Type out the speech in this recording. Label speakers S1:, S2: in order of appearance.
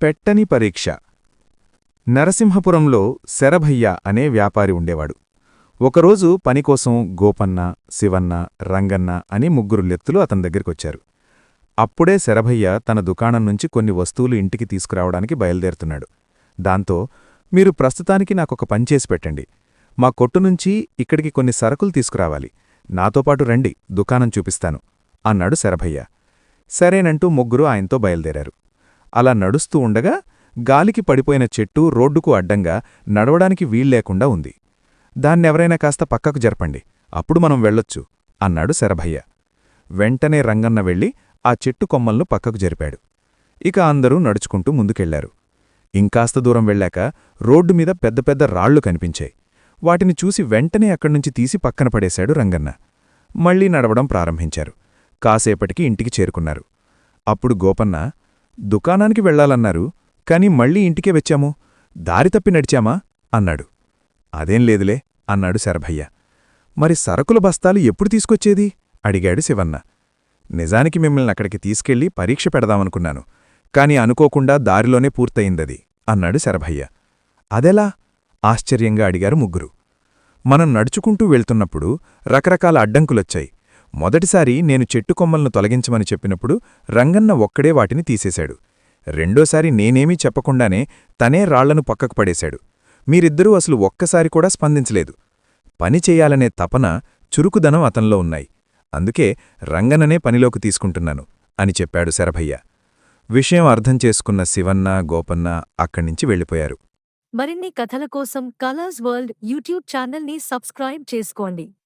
S1: పెట్టని పరీక్ష. నరసింహపురంలో శరభయ్య అనే వ్యాపారి ఉండేవాడు. ఒకరోజు పనికోసం గోపన్న, శివన్న, రంగన్న అని ముగ్గురు లెత్తులు అతని దగ్గరికొచ్చారు. అప్పుడే శరభయ్య తన దుకాణం నుంచి కొన్ని వస్తువులు ఇంటికి తీసుకురావడానికి బయలుదేరుతున్నాడు. దాంతో, మీరు ప్రస్తుతానికి నాకొక పనిచేసి పెట్టండి. మా కొట్టునుంచి ఇక్కడికి కొన్ని సరకులు తీసుకురావాలి. నాతోపాటు రండి, దుకాణం చూపిస్తాను అన్నాడు శరభయ్య. సరేనంటూ ముగ్గురు ఆయనతో బయలుదేరారు. అలా నడుస్తూ ఉండగా గాలికి పడిపోయిన చెట్టు రోడ్డుకు అడ్డంగా నడవడానికి వీల్లేకుండా ఉంది. దాన్నెవరైనా కాస్త పక్కకు జరపండి, అప్పుడు మనం వెళ్ళొచ్చు అన్నాడు శరభయ్య. వెంటనే రంగన్న వెళ్ళి ఆ చెట్టు కొమ్మలను పక్కకు జరిపాడు. ఇక అందరూ నడుచుకుంటూ ముందుకెళ్లారు. ఇంకాస్త దూరం వెళ్ళాక రోడ్డుమీద పెద్ద పెద్ద రాళ్లు కనిపించాయి. వాటిని చూసి వెంటనే అక్కడ్నుంచి తీసి పక్కన పడేశాడు రంగన్న. మళ్లీ నడవడం ప్రారంభించారు. కాసేపటికి ఇంటికి చేరుకున్నారు. అప్పుడు గోపన్న, దుకాణానికి వెళ్లాలన్నారు, కాని మళ్లీ ఇంటికే వచ్చాము, దారి తప్పి నడిచామా అన్నాడు. అదేం లేదులే అన్నాడు శరభయ్య. మరి సరకుల బస్తాలు ఎప్పుడు తీసుకొచ్చేది అడిగాడు శివన్న. నిజానికి మిమ్మల్ని అక్కడికి తీసుకెళ్లి పరీక్ష పెడదామనుకున్నాను, కాని అనుకోకుండా దారిలోనే పూర్తయిందది అన్నాడు శరభయ్య. అదెలా ఆశ్చర్యంగా అడిగారు ముగ్గురు. మనం నడుచుకుంటూ వెళ్తున్నప్పుడు రకరకాల అడ్డంకులొచ్చాయి. మొదటిసారి నేను చెట్టు కొమ్మలను తొలగించమని చెప్పినప్పుడు రంగన్న ఒక్కడే వాటిని తీసేశాడు. రెండోసారి నేనేమీ చెప్పకుండానే తనే రాళ్లను పక్కకు పడేశాడు. మీరిద్దరూ అసలు ఒక్కసారి కూడా స్పందించలేదు. పని చెయ్యాలనే తపన, చురుకుదనం అతనిలో ఉన్నాయి. అందుకే రంగన్ననే పనిలోకి తీసుకుంటున్నాను అని చెప్పాడు శరభయ్య. విషయం అర్థం చేసుకున్న శివన్న, గోపన్న అక్కడ్నించి వెళ్ళిపోయారు.
S2: మరిన్ని కథల కోసం కలర్స్ వరల్డ్ యూట్యూబ్ ఛానల్ని సబ్స్క్రైబ్ చేసుకోండి.